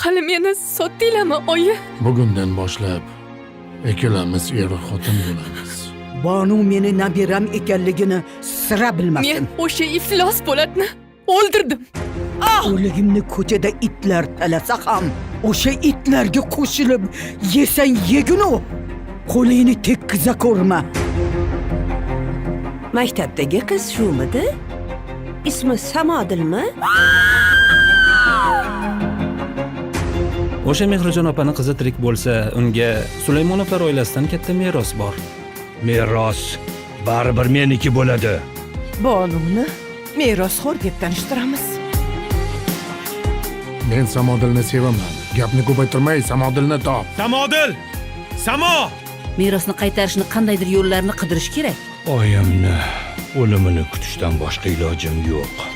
hali meni sotdinglarmi, oyi? Bugundan boshlab ikkalamiz er-xotin bo'lamiz. Banu meni nabiram ekanligini sira bilmasin. Men o'sha iflos Po'latni o'ldirdim. O'ligimni ko'chada itlar talasa ham, o'sha itlarga qo'shilib yesang yegunu, qo'lingni tekkiza ko'rma. Maktabdagi qiz shumidi? Ismi Samodilmi? O'sha Mehrjon opani qizi tirik bo'lsa, unga Sulaymonovlar oilasidan katta meros bor. Meros baribir meniki bo'ladi. Bonuni merosxo'r deb tanishtiramiz. Men Samodilni sevaman. Gapni ko'paytirmay, Samodilni top. Samodil! Samo! Merosni qaytarishni qandaydir yo'llarini qidirish kerak. Oyimni o'limini kutishdan boshqa ilojim yo'q.